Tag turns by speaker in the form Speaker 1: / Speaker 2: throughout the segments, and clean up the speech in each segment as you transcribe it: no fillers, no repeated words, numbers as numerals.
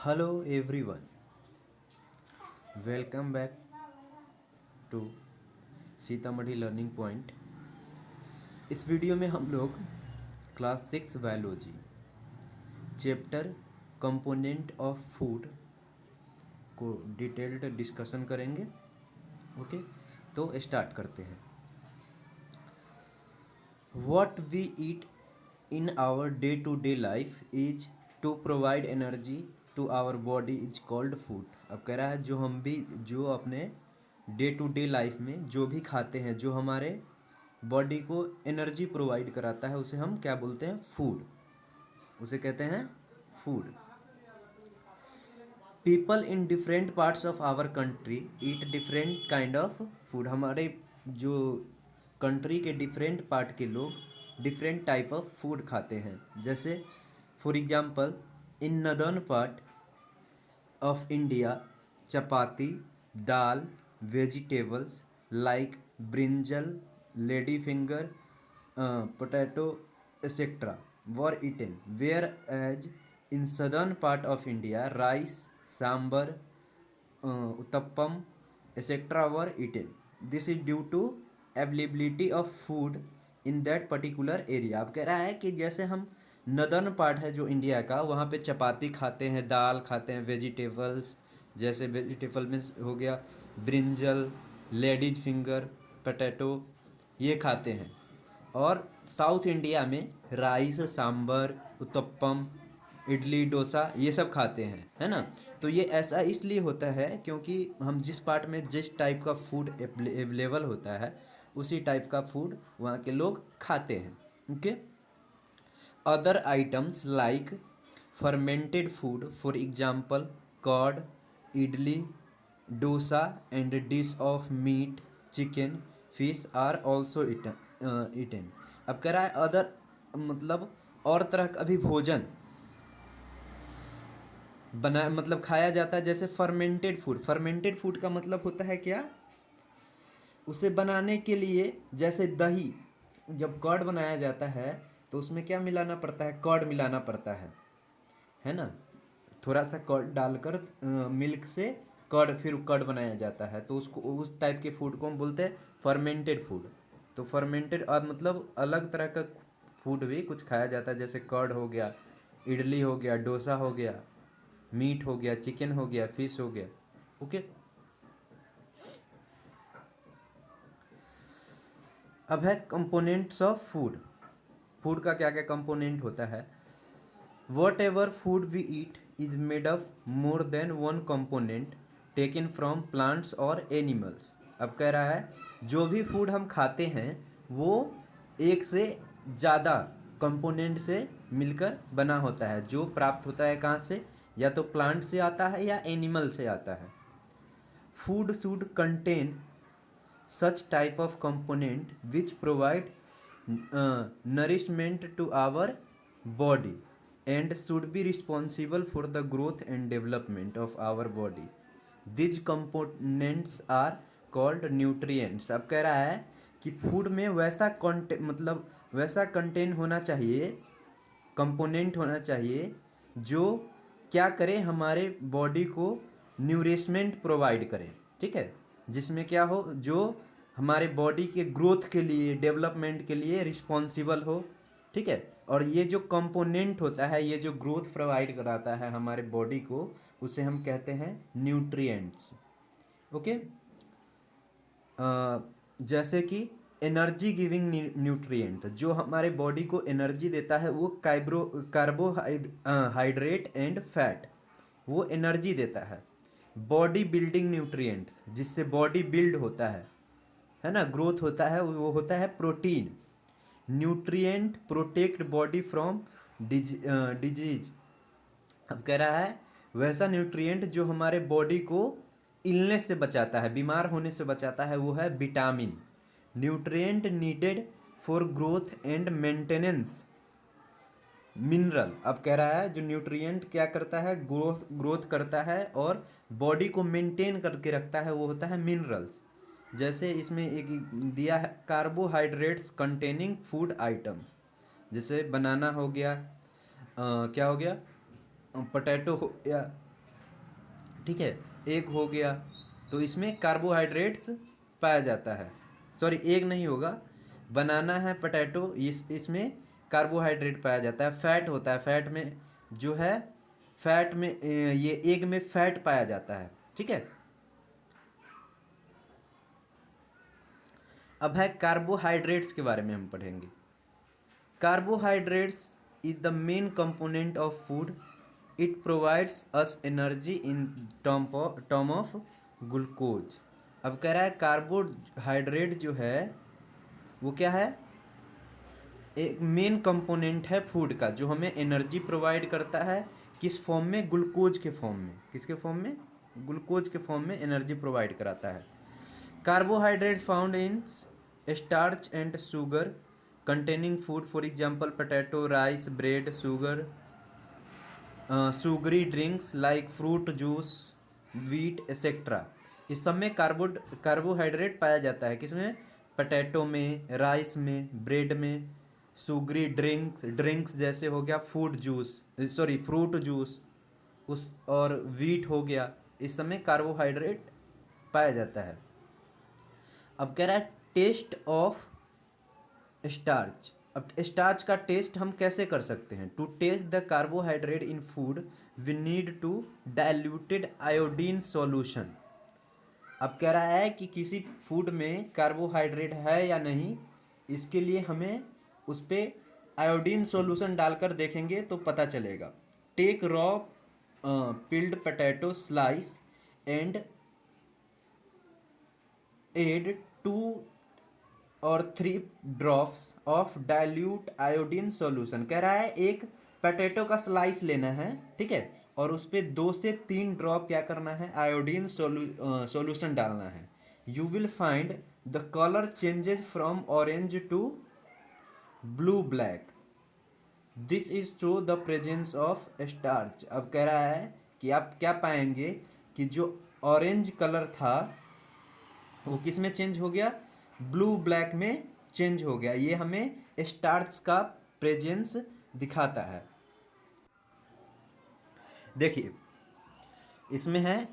Speaker 1: Hello everyone, welcome back to Sitamarhi learning point. इस video में हम लोग class 6 biology chapter component of food को डिटेल्ड डिस्कशन करेंगे। ओके, तो स्टार्ट करते हैं। What we eat in our day-to-day life is to provide energy to our body is called food। अब कह रहा है जो अपने डे टू डे लाइफ में जो भी खाते हैं, जो हमारे बॉडी को एनर्जी प्रोवाइड कराता है, उसे हम क्या बोलते हैं? फूड। उसे कहते हैं food. People in different parts of our country eat different kind of food. हमारे जो कंट्री के डिफरेंट पार्ट के लोग डिफरेंट टाइप ऑफ फूड खाते हैं। जैसे for example, in northern part of India chapati, dal, vegetables like brinjal, lady finger, potato etcetera were eaten, whereas in southern part of India rice, sambar, uttappam etc. were eaten. This is due to availability of food in that particular area। अब कह रहा है कि जैसे हम northern part है जो India का, वहाँ पे चपाती खाते हैं, दाल खाते हैं, वेजिटेबल्स, जैसे वेजिटेबल में हो गया ब्रिंजल, लेडीज फिंगर, पोटैटो, ये खाते हैं। और साउथ इंडिया में राइस, सांबर, उत्तपम, इडली, डोसा, ये सब खाते हैं, है ना। तो ये ऐसा इसलिए होता है क्योंकि हम जिस पार्ट में जिस टाइप का फूड अवेलेबल होता है, उसी टाइप का फूड वहाँ के लोग खाते हैं। Okay. Other items like fermented food, for example curd, idli, dosa and dish of meat, chicken, fish are also eaten. अब कह रहा है अदर मतलब और तरह का भी भोजन बना मतलब खाया जाता है। जैसे फर्मेंटेड फूड, फर्मेंटेड फूड का मतलब होता है क्या? उसे बनाने के लिए, जैसे दही, जब कर्ड बनाया जाता है तो उसमें क्या मिलाना पड़ता है? कर्ड मिलाना पड़ता है ना। थोड़ा सा कर्ड डालकर मिल्क से कर्ड, फिर कर्ड बनाया जाता है, तो उसको उस टाइप के फूड को हम बोलते हैं फर्मेंटेड फूड। तो फर्मेंटेड और मतलब अलग तरह का फूड भी कुछ खाया जाता है, जैसे कर्ड हो गया, इडली हो गया, डोसा हो गया, मीट हो गया, चिकन हो गया, फिश हो गया। ओके। अब है कंपोनेंट्स ऑफ फूड। फूड का क्या क्या कंपोनेंट होता है? Whatever food we eat is made of more than one component taken from plants और एनिमल्स। अब कह रहा है जो भी फूड हम खाते हैं वो एक से ज़्यादा कंपोनेंट से मिलकर बना होता है, जो प्राप्त होता है कहाँ से? या तो प्लांट से आता है या एनिमल से आता है। Food should contain such type of component which provide nourishment to our body and should be responsible for the growth and development of our body. These components are called nutrients। अब कह रहा है कि food में वैसा मतलब वैसा content होना चाहिए, कंपोनेंट होना चाहिए जो क्या करे? हमारे बॉडी को न्यूरिशमेंट प्रोवाइड करे। ठीक है, जिसमें क्या हो, जो हमारे बॉडी के ग्रोथ के लिए, डेवलपमेंट के लिए रिस्पॉन्सिबल हो। ठीक है, और ये जो कंपोनेंट होता है, ये जो ग्रोथ प्रोवाइड कराता है हमारे बॉडी को, उसे हम कहते हैं न्यूट्रिएंट्स। ओके। जैसे कि एनर्जी गिविंग न्यूट्रिएंट, जो हमारे बॉडी को एनर्जी देता है, वो कार्बोहाइड्रेट एंड फैट, वो एनर्जी देता है। बॉडी बिल्डिंग न्यूट्रिएंट्स, जिससे बॉडी बिल्ड होता है ना, ग्रोथ होता है, वो होता है protein. Nutrient protect body from disease. अब कह रहा है वैसा न्यूट्रिएंट जो हमारे बॉडी को इलनेस से बचाता है, बीमार होने से बचाता है, वो है vitamin. Nutrient needed for growth and maintenance, mineral. अब कह रहा है जो न्यूट्रिएंट क्या करता है? ग्रोथ करता है और बॉडी को मेंटेन करके रखता है, वो होता है मिनरल्स। जैसे इसमें एक दिया है कार्बोहाइड्रेट्स कंटेनिंग फूड आइटम्स, जैसे बनाना हो गया, क्या हो गया, पोटैटो हो गया, ठीक है, एग हो गया, तो इसमें कार्बोहाइड्रेट्स पाया जाता है। सॉरी, एग नहीं होगा, बनाना है, पोटैटो, इसमें कार्बोहाइड्रेट पाया जाता है। फैट होता है, फैट में जो है, फैट में ये एग में फैट पाया जाता है। ठीक है, अब है कार्बोहाइड्रेट्स के बारे में हम पढ़ेंगे। Carbohydrates is the main component of food. It provides us energy in term of glucose. अब कह रहा है कार्बोहाइड्रेट जो है वो क्या है, एक मेन कंपोनेंट है फूड का, जो हमें एनर्जी प्रोवाइड करता है। किस फॉर्म में? ग्लूकोज के फॉर्म में। किसके फॉर्म में? ग्लूकोज के फॉर्म में एनर्जी प्रोवाइड कराता है। Carbohydrates found in starch and sugar containing food, for example potato, rice, bread, sugar, sugary drinks like fruit juice, wheat etcetera. इस सब में कार्बोहाइड्रेट पाया जाता है। किसमें? पोटैटो में, राइस में, ब्रेड में, शुगरी ड्रिंक्स जैसे हो गया फ्रूट जूस, उस और वीट हो गया, इस सब में कार्बोहाइड्रेट पाया जाता है। अब कह रहा है टेस्ट ऑफ स्टार्च। अब स्टार्च का टेस्ट हम कैसे कर सकते हैं? To test the carbohydrate in food we need to diluted iodine solution. अब कह रहा है कि किसी फूड में कार्बोहाइड्रेट है या नहीं, इसके लिए हमें उस पर आयोडीन सॉल्यूशन डालकर देखेंगे तो पता चलेगा। Take raw peeled potato slice and add 2 और 3 drops of dilute iodine solution. कह रहा है एक पोटैटो का स्लाइस लेना है, ठीक है, और उस पर 2 से 3 ड्रॉप क्या करना है? आयोडीन सॉल्यूशन डालना है। You will find the colour changes from orange to blue black. This is through the presence of starch. अब कह रहा है कि आप क्या पाएंगे कि जो ऑरेंज कलर था वो किस में चेंज हो गया? ब्लू ब्लैक में चेंज हो गया। ये हमें स्टार्च का प्रेजेंस दिखाता है। देखिए, इसमें है,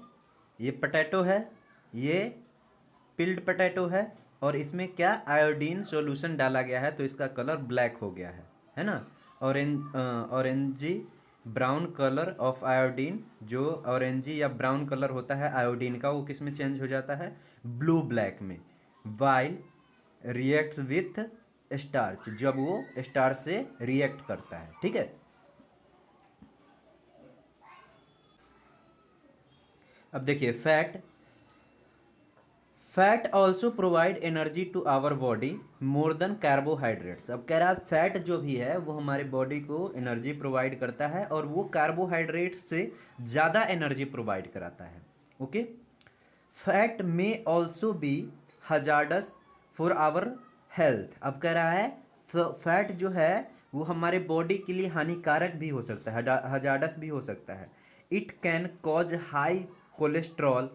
Speaker 1: ये पोटैटो है, ये पिल्ड पोटैटो है, और इसमें क्या? आयोडीन सॉल्यूशन डाला गया है, तो इसका कलर ब्लैक हो गया है ना। Orangey brown colour of iodine, जो ऑरेंजी या ब्राउन कलर होता है आयोडीन का, वो किस में चेंज हो जाता है? ब्लू ब्लैक में। वाइल रिएक्ट्स विथ स्टार्च, जब वो स्टार्च से रिएक्ट करता है। ठीक है, अब देखिए fat also provide energy to our body more than carbohydrates. अब कह रहा है फैट जो भी है वो हमारे बॉडी को एनर्जी प्रोवाइड करता है, और वो कार्बोहाइड्रेट से ज़्यादा एनर्जी प्रोवाइड कराता है। ओके, फैट में also be hazardous for our health. अब कह रहा है फैट जो है वो हमारे बॉडी के लिए हानिकारक भी हो सकता है, हजार्डस भी हो सकता है। It can cause high cholesterol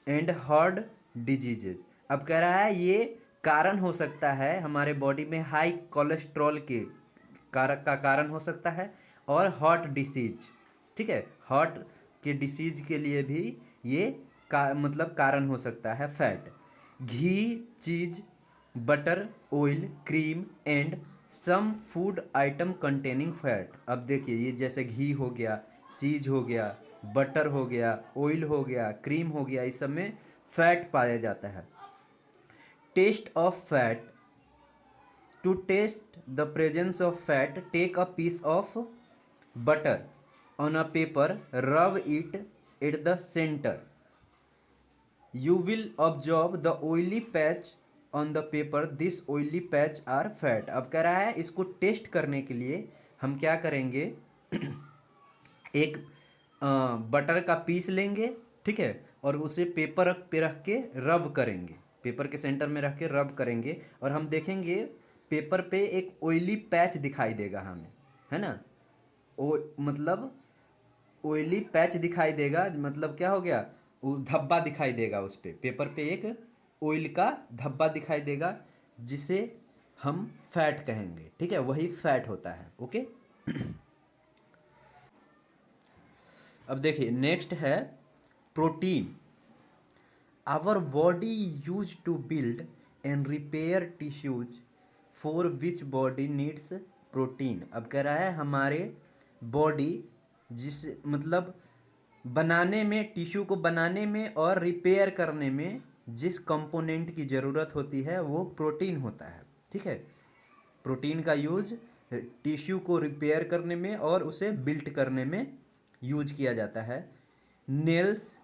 Speaker 1: and heart diseases. अब कह रहा है ये कारण हो सकता है, हमारे बॉडी में हाई कोलेस्ट्रॉल के कारक का कारण हो सकता है, और हार्ट डिसीज। ठीक है, हार्ट के डिसीज के लिए भी ये मतलब कारण हो सकता है fat. Ghee, cheese, butter, oil, cream and some food item containing fat. अब देखिए, ये जैसे घी हो गया, चीज हो गया, बटर हो गया, ऑयल हो गया, क्रीम हो गया, इस सब में फैट पाया जाता है। Test of fat. To test the presence of fat, take a piece of butter on a paper, rub it at the centre, you will observe the oily patch on the paper, this oily patch are fat. अब कह रहा है इसको test करने के लिए हम क्या करेंगे? एक बटर का पीस लेंगे, ठीक है, और उसे पेपर पे रख के रब करेंगे, पेपर के सेंटर में रख के रब करेंगे, और हम देखेंगे पेपर पे एक ऑयली पैच दिखाई देगा हमें, है ना। ओ मतलब ऑयली पैच दिखाई देगा, मतलब क्या हो गया? वो धब्बा दिखाई देगा, उस पे पेपर पे एक ऑयल का धब्बा दिखाई देगा, जिसे हम फैट कहेंगे। ठीक है, वही फैट होता है। ओके, अब देखिए नेक्स्ट है protein our body use to build and repair tissues for which body needs protein. अब कह रहा है हमारे बॉडी जिस मतलब बनाने में, टिश्यू को बनाने में और रिपेयर करने में जिस कंपोनेंट की ज़रूरत होती है वो प्रोटीन होता है। ठीक है, प्रोटीन का यूज टिश्यू को रिपेयर करने में और उसे बिल्ट करने में यूज किया जाता है। Nails,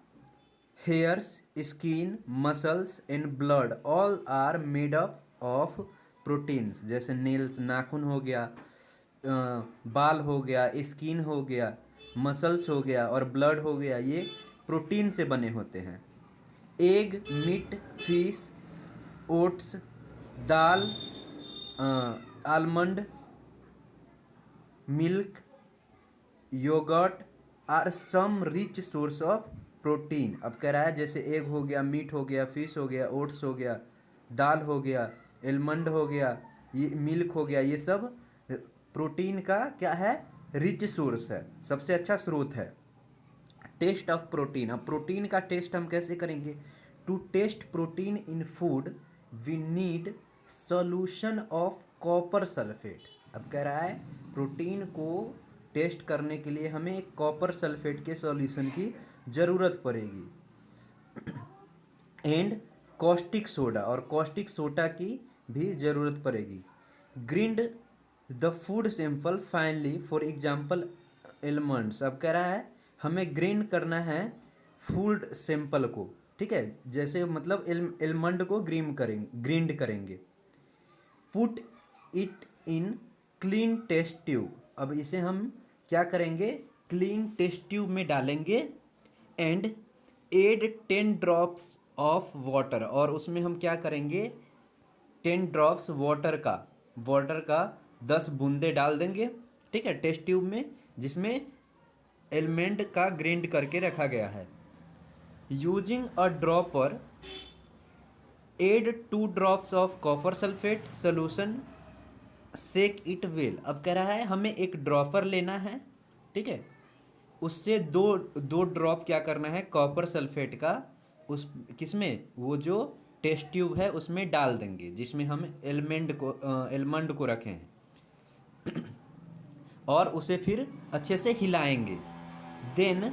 Speaker 1: hairs, skin, muscles and blood all are made up of proteins. जैसे नेल्स नाखून हो गया, बाल हो गया, स्किन हो गया, मसल्स हो गया और ब्लड हो गया, ये प्रोटीन से बने होते हैं। Egg, meat, fish, oats, dal, almond, milk, yogurt are some rich source of protein. अब कह रहा है जैसे एग हो गया, मीट हो गया, फिश हो गया, ओट्स हो गया, दाल हो गया, एलमंड हो गया, ये मिल्क हो गया, ये सब प्रोटीन का क्या है, रिच सोर्स है, सबसे अच्छा स्रोत है। टेस्ट ऑफ प्रोटीन, अब प्रोटीन का टेस्ट हम कैसे करेंगे? To test protein in food we need solution of copper sulphate. अब कह रहा है प्रोटीन को टेस्ट करने के लिए हमें एक कॉपर सल्फेट के सॉल्यूशन की ज़रूरत पड़ेगी। एंड कॉस्टिक सोडा, और कॉस्टिक सोडा की भी ज़रूरत पड़ेगी। Grind the food sample finally, for example almonds. अब कह रहा है हमें ग्रिंड करना है फूड सैंपल को। ठीक है, जैसे मतलब एलमंड को ग्रिंड करेंगे। Put it in clean test tube. अब इसे हम क्या करेंगे, क्लीन टेस्ट ट्यूब में डालेंगे। And add 10 drops of water, और उसमें हम क्या करेंगे, 10 ड्रॉप्स वाटर का 10 बूंदे डाल देंगे। ठीक है, टेस्ट ट्यूब में जिसमें एलमेंट का ग्राइंड करके रखा गया है। Using a dropper add 2 drops of copper sulphate solution, shake it well. अब कह रहा है हमें एक ड्रॉपर लेना है। ठीक है, उससे दो ड्रॉप क्या करना है, कॉपर सल्फेट का, उस किसमें, वो जो टेस्ट ट्यूब है उसमें डाल देंगे जिसमें हम एलमंड को रखे हैं। और उसे फिर अच्छे से हिलाएंगे। Then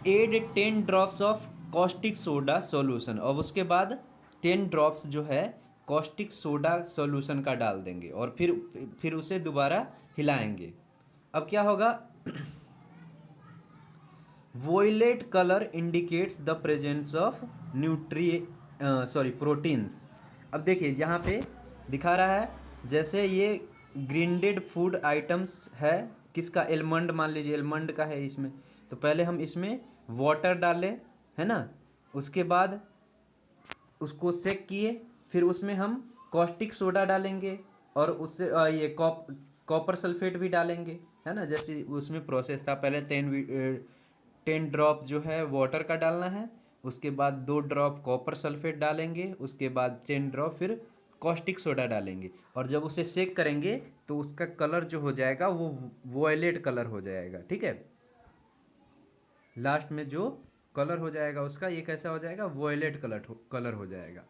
Speaker 1: add 10 drops of caustic soda solution, और उसके बाद 10 ड्रॉप्स जो है कॉस्टिक सोडा सॉल्यूशन का डाल देंगे और फिर उसे दोबारा हिलाएंगे। अब क्या होगा, violet colour indicates the presence of proteins. अब देखिए यहाँ पे दिखा रहा है जैसे ये ग्रिंडेड फूड आइटम्स है, किसका, एलमंड, मान लीजिए एलमंड का है इसमें, तो पहले हम इसमें वाटर डालें, है ना, उसके बाद उसको सेक किए, फिर उसमें हम कॉस्टिक सोडा डालेंगे और उससे ये कॉपर सल्फेट भी डालेंगे, है ना। जैसे उसमें प्रोसेस था, पहले 10 ड्रॉप जो है वाटर का डालना है, उसके बाद 2 ड्रॉप कॉपर सल्फेट डालेंगे, उसके बाद 10 ड्रॉप फिर कॉस्टिक सोडा डालेंगे, और जब उसे सेक करेंगे तो उसका कलर जो हो जाएगा वो वॉयलेट कलर हो जाएगा। ठीक है, लास्ट में जो कलर हो जाएगा उसका, ये कैसा हो जाएगा, वॉयलेट कलर हो जाएगा।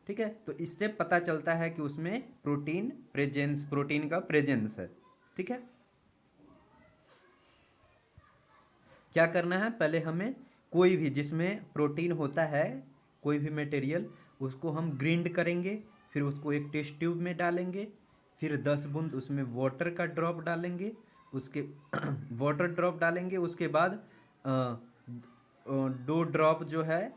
Speaker 1: ठीक है, तो इससे पता चलता है कि उसमें प्रोटीन का प्रेजेंस है। ठीक है, क्या करना है, पहले हमें कोई भी जिसमें प्रोटीन होता है, कोई भी मटेरियल, उसको हम ग्राइंड करेंगे, फिर उसको एक टेस्ट ट्यूब में डालेंगे, फिर 10 बूंद उसमें वाटर का ड्रॉप डालेंगे, उसके वाटर ड्रॉप डालेंगे, उसके बाद 2 ड्रॉप जो है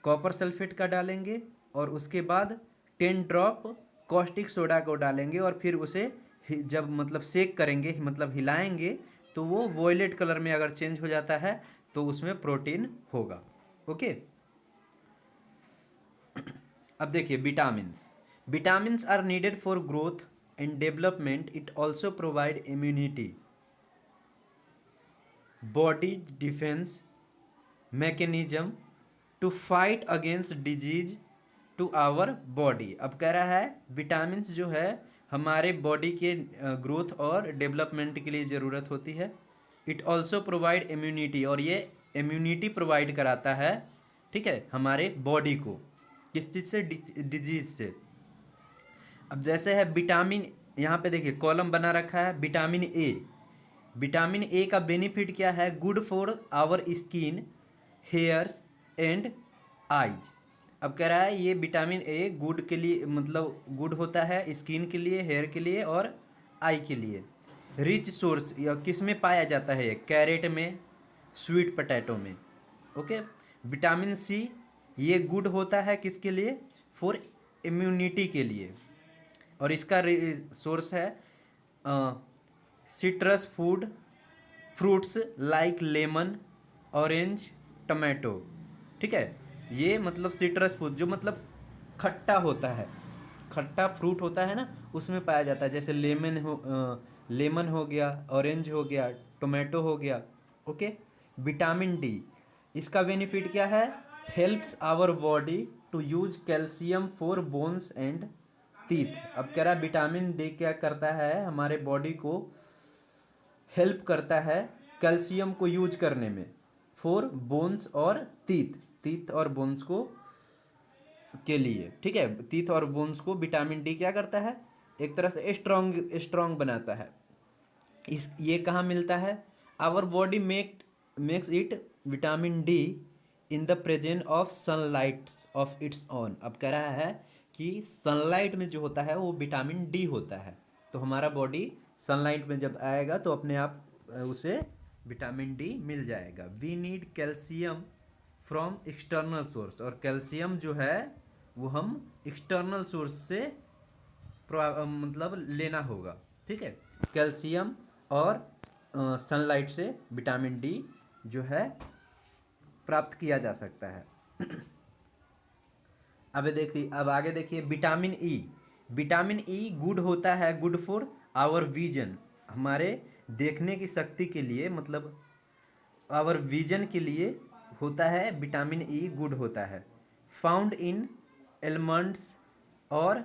Speaker 1: कॉपर सल्फेट का डालेंगे, और उसके बाद 10 ड्रॉप कॉस्टिक सोडा को डालेंगे, और फिर उसे जब मतलब सेक करेंगे, मतलब हिलाएंगे, तो वो वॉयलेट कलर में अगर चेंज हो जाता है तो उसमें प्रोटीन होगा। ओके, अब देखिए vitamins are needed for growth and development. It also provide immunity, body defence mechanism to fight against disease to our body. अब कह रहा है विटामिन्स जो है हमारे बॉडी के ग्रोथ और डेवलपमेंट के लिए ज़रूरत होती है। इट ऑल्सो प्रोवाइड इम्यूनिटी, और ये इम्यूनिटी प्रोवाइड कराता है, ठीक है, हमारे बॉडी को। किस चीज़ से? डिजीज से। अब जैसे है विटामिन, यहाँ पे देखिए कॉलम बना रखा है विटामिन ए। विटामिन ए का बेनिफिट क्या है? Good for our skin, hairs and eyes. अब कह रहा है ये विटामिन ए गुड के लिए, मतलब गुड होता है स्किन के लिए, हेयर के लिए और आई के लिए। रिच सोर्स या किस में पाया जाता है? कैरेट में, स्वीट पोटैटो में। ओके। विटामिन सी ये गुड होता है किसके लिए? फॉर इम्यूनिटी के लिए। और इसका सोर्स है citrus food, fruits like lemon, orange, tomato. ठीक है, ये मतलब सिट्रस फूड जो मतलब खट्टा होता है, खट्टा फ्रूट होता है ना, उसमें पाया जाता है। जैसे लेमन हो गया, ऑरेंज हो गया, टोमेटो हो गया। ओके। विटामिन डी, इसका बेनिफिट क्या है? Helps our body to use calcium for bones and teeth. अब कह रहा है विटामिन डी क्या करता है? हमारे बॉडी को हेल्प करता है कैल्शियम को यूज करने में, फॉर बोन्स और टीथ, टीथ और बोन्स को के लिए। ठीक है, टीथ और बोन्स को विटामिन डी क्या करता है? एक तरह से स्ट्रॉन्ग बनाता है। इस ये कहाँ मिलता है? Our body makes it vitamin D in the presence of sunlight of its own. अब कह रहा है कि सनलाइट में जो होता है वो विटामिन डी होता है। तो हमारा बॉडी सनलाइट में जब आएगा तो अपने आप उसे विटामिन डी मिल जाएगा। We need calcium from external source. और कैल्शियम जो है वो हम एक्सटर्नल सोर्स से मतलब लेना होगा। ठीक है, कैल्शियम और सनलाइट से विटामिन डी जो है प्राप्त किया जा सकता है। अब आगे देखिए vitamin E. Vitamin E good होता है, गुड फॉर आवर विजन, हमारे देखने की शक्ति के लिए, मतलब आवर विजन के लिए होता है। विटामिन ई गुड होता है। फाउंड इन एलमंड्स और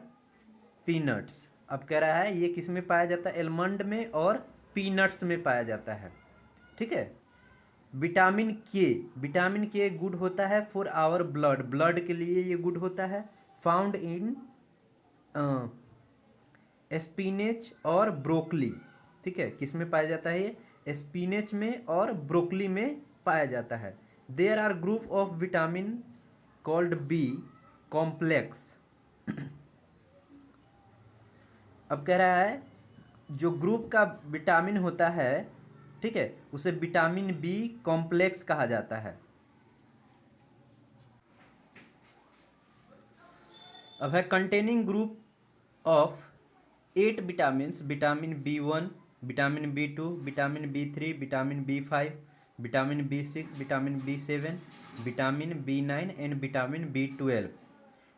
Speaker 1: पीनट्स। अब कह रहा है ये किस में पाया जाता है? एलमंड में और पीनट्स में पाया जाता है। ठीक है। विटामिन के, विटामिन के गुड होता है फॉर आवर ब्लड, ब्लड के लिए ये गुड होता है। फाउंड इन स्पिनेच और ब्रोकली। ठीक है, किस में पाया जाता है? ये स्पिनेच में और ब्रोकली में पाया जाता है। There are group of vitamin called B complex. अब कह रहा है जो ग्रुप का विटामिन होता है, ठीक है, उसे विटामिन बी कॉम्प्लेक्स कहा जाता है। अब है containing group of 8 vitamin: vitamin B1, vitamin B2, vitamin B3, vitamin B5, vitamin B6, vitamin B7, vitamin B9 and vitamin B12।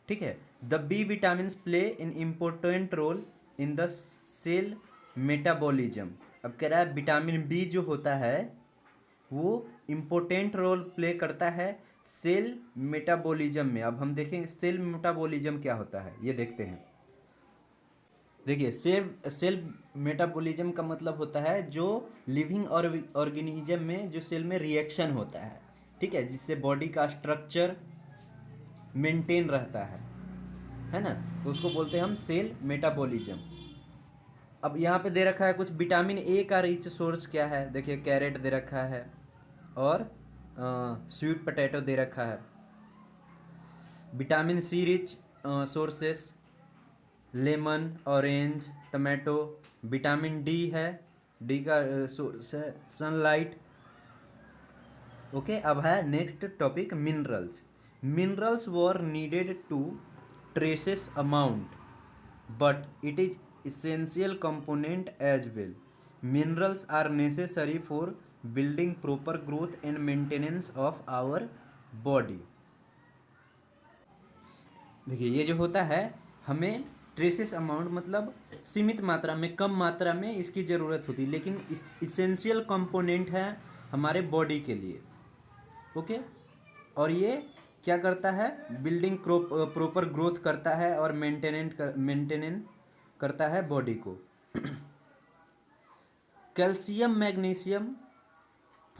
Speaker 1: ठीक है। The B vitamin play in important role in the cell metabolism. अब कह रहा है vitamin B जो होता है वो इम्पोर्टेंट रोल प्ले करता है सेल मेटाबॉलिज्म में। अब हम देखेंगे सेल मेटाबॉलिज्म क्या होता है, ये देखते हैं। देखिए सेल मेटाबॉलिज्म का मतलब होता है जो लिविंग ऑर्गेनिज्म में जो सेल में रिएक्शन होता है, ठीक है, जिससे बॉडी का स्ट्रक्चर मेंटेन रहता है ना, तो उसको बोलते हैं हम सेल मेटाबॉलिज्म। अब यहाँ पे दे रखा है कुछ विटामिन ए का रिच सोर्स क्या है? देखिए कैरेट दे रखा है और स्वीट पोटैटो दे रखा है। Vitamin C rich sources lemon, orange, tomato. Vitamin D है, डी का सोर्स है सनलाइट। ओके। अब है next topic minerals. Minerals were needed to traces amount but it is essential component as well. Minerals are necessary for building proper growth and maintenance of our body. देखिए ये जो होता है हमें traces amount मतलब सीमित मात्रा में, कम मात्रा में इसकी ज़रूरत होती है, लेकिन इसेंशियल कंपोनेंट है हमारे बॉडी के लिए। ओके। और ये क्या करता है? बिल्डिंग प्रॉपर ग्रोथ करता है और मेंटेनेंस करता है बॉडी को। Calcium magnesium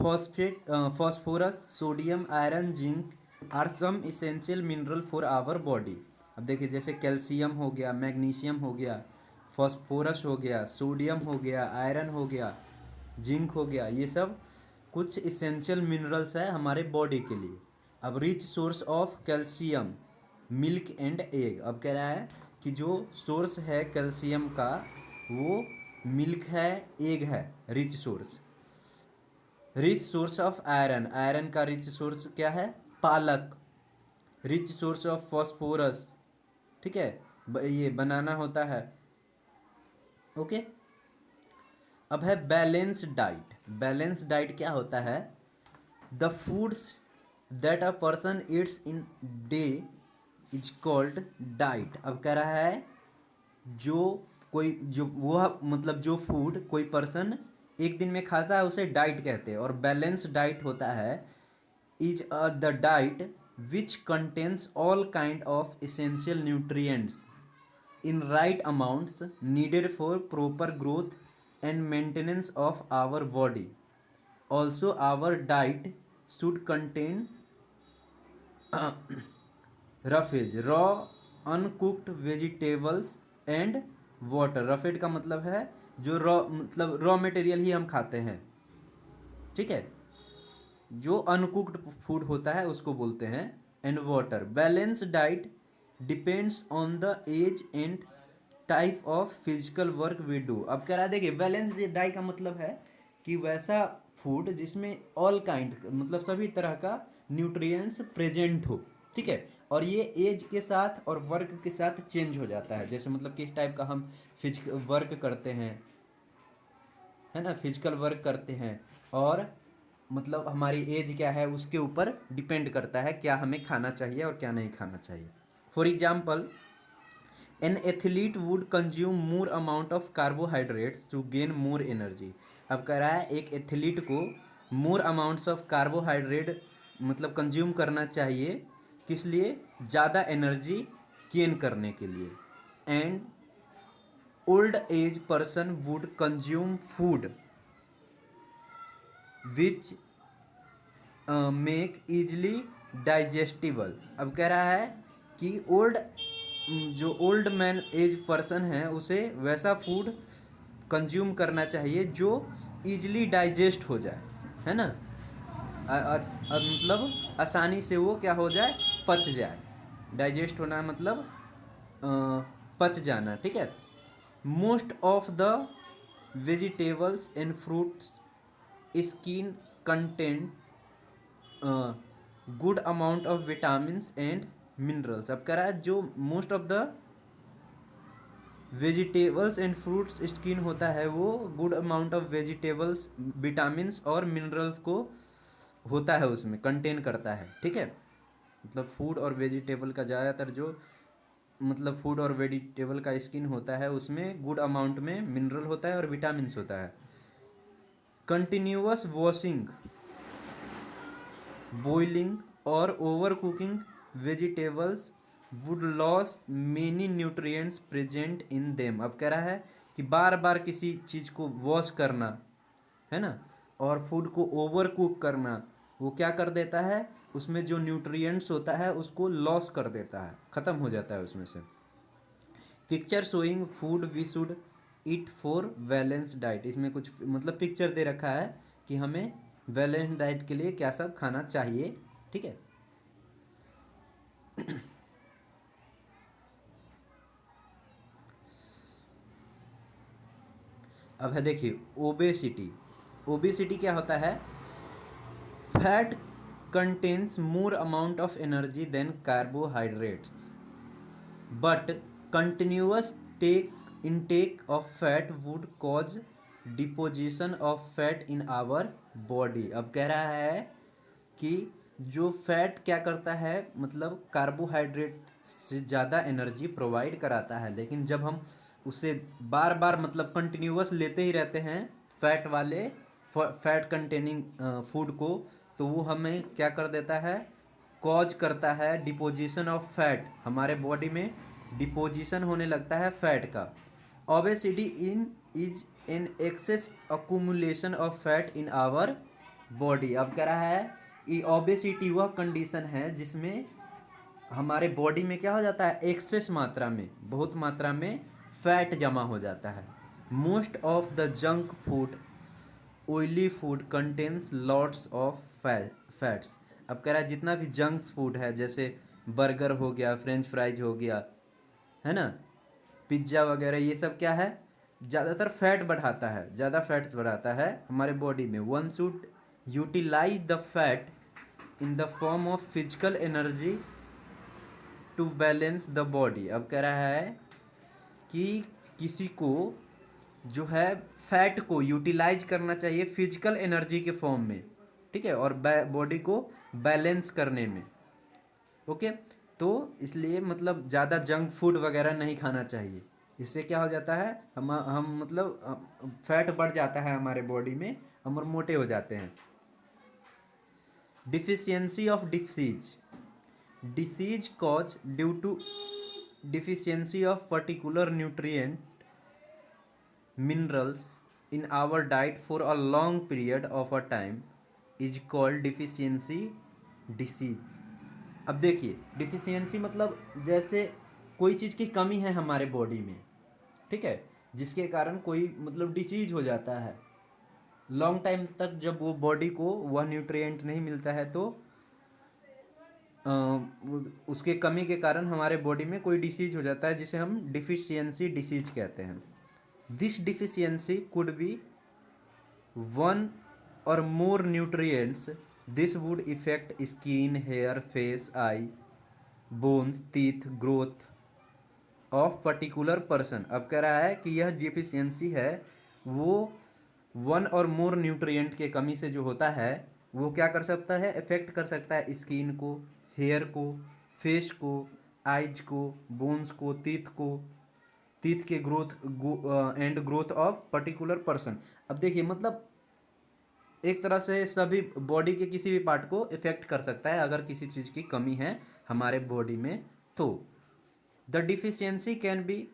Speaker 1: phosphate, phosphorus, sodium, iron, zinc are some essential mineral for our body. अब देखिए जैसे कैल्शियम हो गया, मैग्नीशियम हो गया, फॉस्फोरस हो गया, सोडियम हो गया, आयरन हो गया, जिंक हो गया, ये सब कुछ इसेंशियल मिनरल्स है हमारे बॉडी के लिए. अब rich source of calcium, milk and egg. अब कह रहा है कि जो सोर्स है कैल्शियम का वो मिल्क है, एग है, rich source. Rich source of iron, iron का रिच सोर्स क्या है? पालक. रिच सोर्स ऑफ फॉस्फोरस, ठीक है, ये बनाना होता है. ओके. अब है बैलेंस डाइट. बैलेंस डाइट क्या होता है? The foods that a person Yeats in day is called diet. अब कह रहा है जो कोई जो वो मतलब जो फूड कोई पर्सन एक दिन में खाता है उसे डाइट कहते हैं. और बैलेंस डाइट होता है is the diet which contains all kind of essential nutrients in right amounts needed for proper growth and maintenance of our body. Also, our diet should contain roughage, raw uncooked vegetables and water. roughage का मतलब है जो raw मतलब raw material ही हम खाते हैं, ठीक है. जो अनकुक्ड फूड होता है उसको बोलते हैं. And water. Balance diet depends on the age and type of physical work we do. अब कह रहा है देखिए बैलेंस डाइट का मतलब है कि वैसा फूड जिसमें ऑल काइंड मतलब सभी तरह का न्यूट्रिएंट्स प्रेजेंट हो, ठीक है. और ये एज के साथ और वर्क के साथ चेंज हो जाता है. जैसे मतलब किस टाइप का हम फिजिकल वर्क करते हैं, है ना, फिजिकल वर्क करते हैं, और मतलब हमारी एज क्या है उसके ऊपर डिपेंड करता है क्या हमें खाना चाहिए और क्या नहीं खाना चाहिए. For example, an athlete would consume more amount of carbohydrates to gain more energy. अब कह रहा है एक एथलीट को मोर अमाउंट्स ऑफ कार्बोहाइड्रेट मतलब कंज्यूम करना चाहिए, किस लिए? ज़्यादा एनर्जी गेन करने के लिए. And old age person would consume food which make easily digestible. अब कह रहा है कि जो ओल्ड मैन एज पर्सन है उसे वैसा फूड कंज्यूम करना चाहिए जो इजली डाइजेस्ट हो जाए, है ना, मतलब आसानी से वो क्या हो जाए, पच जाए. डाइजेस्ट होना मतलब पच जाना, ठीक है. Most of the vegetables and fruits skin content good amount of vitamins and minerals. अब कह रहा है जो most of the vegetables and fruits skin होता है वो good amount of vegetables, vitamins और मिनरल्स को होता है, उसमें कंटेन करता है, ठीक है. मतलब फूड और वेजिटेबल का ज़्यादातर जो मतलब फूड और वेजिटेबल का स्किन होता है उसमें गुड अमाउंट में मिनरल होता है और विटामिन्स होता है. कंटिन्यूअस वॉशिंग, बॉइलिंग और over cooking vegetables would loss many nutrients present in them. अब कह रहा है कि बार बार किसी चीज़ को वॉश करना, है ना, और फूड को ओवर कुक करना वो क्या कर देता है, उसमें जो न्यूट्रिएंट्स होता है उसको लॉस कर देता है, ख़त्म हो जाता है उसमें से. Picture showing food we should eat for balance diet. इसमें कुछ मतलब पिक्चर दे रखा है कि हमें बैलेंस डाइट के लिए क्या सब खाना चाहिए, ठीक है. अब है देखिए ओबेसिटी. ओबेसिटी क्या होता है? Fat contains more amount of energy than carbohydrates but continuous intake of fat would cause deposition of fat in our body. अब कह रहा है कि जो फैट क्या करता है मतलब कार्बोहाइड्रेट से ज़्यादा एनर्जी प्रोवाइड कराता है, लेकिन जब हम उसे बार बार मतलब कंटिन्यूअस लेते ही रहते हैं फैट वाले फैट कंटेनिंग फूड को, तो वो हमें क्या कर देता है, कॉज करता है डिपोजिशन ऑफ फैट. हमारे बॉडी में डिपोजिशन होने लगता है फैट का. Obesity is an excess accumulation of fat in our body. अब कह रहा है कि ओबेसिटी वह कंडीशन है जिसमें हमारे बॉडी में क्या हो जाता है, एक्सेस मात्रा में, बहुत मात्रा में फैट जमा हो जाता है। Most of the junk food oily food contains lots of fats. अब कह रहा है जितना भी जंक फूड है, जैसे बर्गर हो गया, फ्रेंच फ्राइज हो गया, है ना, पिज्ज़ा वगैरह, ये सब क्या है, ज़्यादातर फैट बढ़ाता है, ज़्यादा फैट बढ़ाता है हमारे बॉडी में। One should utilise the fat in the form of physical energy to balance the body. अब कह रहा है कि किसी को जो है फैट को यूटिलाइज करना चाहिए फिजिकल एनर्जी के फॉर्म में, ठीक है, और बॉडी को बैलेंस करने में। ओके, तो इसलिए मतलब ज़्यादा जंक फूड वगैरह नहीं खाना चाहिए। इससे क्या हो जाता है, हम मतलब फैट बढ़ जाता है हमारे बॉडी में, हम और मोटे हो जाते हैं। Deficiency of disease cause due to deficiency of particular nutrient minerals in our diet for a long period of a time is called deficiency disease। अब देखिए डिफिशियंसी मतलब जैसे कोई चीज़ की कमी है हमारे बॉडी में, ठीक है, जिसके कारण कोई मतलब डिसीज हो जाता है। लॉन्ग टाइम तक जब वो बॉडी को वह न्यूट्रिएंट नहीं मिलता है तो उसके कमी के कारण हमारे बॉडी में कोई डिसीज हो जाता है, जिसे हम डिफिशियंसी डिसीज कहते हैं। This deficiency could be one or more nutrients. This would effect skin, hair, face, eye, bones, teeth growth of particular person. अब कह रहा है कि यह डिफिशियंसी है वो वन और मोर न्यूट्रिएंट के कमी से जो होता है वो क्या कर सकता है, इफेक्ट कर सकता है स्किन को, हेयर को, फेस को, आइज को, बोन्स को, टीथ के growth and growth of particular person. अब देखिए मतलब एक तरह से सभी बॉडी के किसी भी पार्ट को इफेक्ट कर सकता है अगर किसी चीज़ की कमी है हमारे बॉडी में तो। The deficiency can be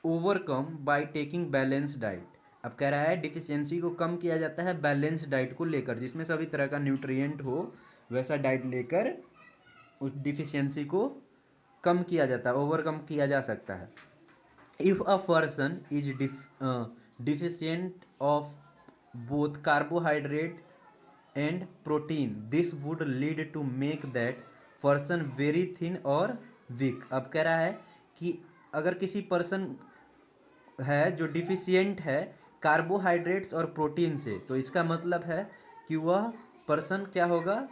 Speaker 1: overcome by taking balance diet. अब कह रहा है डिफिशियंसी को कम किया जाता है बैलेंस डाइट को लेकर, जिसमें सभी तरह का न्यूट्रिएंट हो, वैसा डाइट लेकर उस डिफिशियंसी को कम किया जाता है, ओवरकम किया जा सकता है। If a person is deficient of both carbohydrate and protein, this would lead to make that person very thin और weak। अब कह रहा है कि अगर किसी पर्सन है जो डिफिशियंट है कार्बोहाइड्रेट्स और प्रोटीन से, तो इसका मतलब है कि वह पर्सन क्या होगा,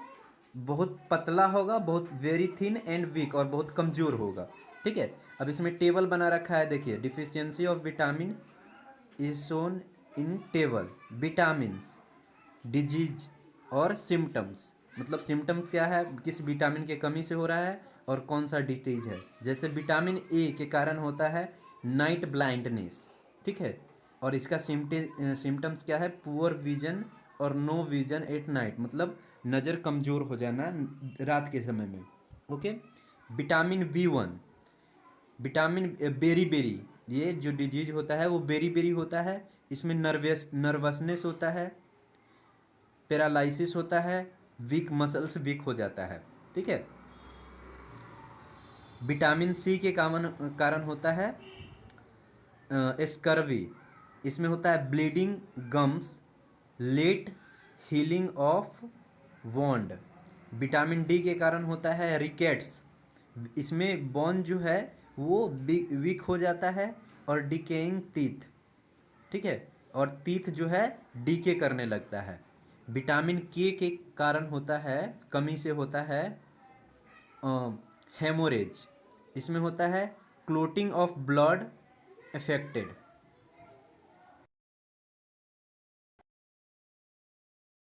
Speaker 1: बहुत पतला होगा, बहुत वेरी थिन एंड वीक, और बहुत कमज़ोर होगा, ठीक है। अब इसमें टेबल बना रखा है, देखिए deficiency of vitamin is shown in table. Vitamins, disease और सिम्टम्स, मतलब सिम्टम्स क्या है, किस विटामिन के कमी से हो रहा है और कौन सा डिजीज है। जैसे विटामिन ए के कारण होता है नाइट ब्लाइंडनेस, ठीक है, और इसका सिम्टम्स क्या है, पुअर विजन और नो विजन एट नाइट, मतलब नज़र कमज़ोर हो जाना रात के समय में। Okay, vitamin B1, vitamin berry, ये जो डिजीज होता है वो बेरी होता है। इसमें नर्वसनेस होता है, पैरालिसिस होता है, वीक मसल्स वीक हो जाता है, ठीक है। विटामिन सी के कारण होता है स्कर्वी, इसमें होता है bleeding gums, late healing of wound. Vitamin D के कारण होता है रिकेट्स, इसमें बोन जो है वो वीक हो जाता है, और डिकेइंग टीथ, ठीक है, और टीथ जो है डीके करने लगता है। विटामिन के कारण होता है, कमी से होता है हेमोरेज, इसमें होता है क्लोटिंग ऑफ ब्लड अफेक्टेड,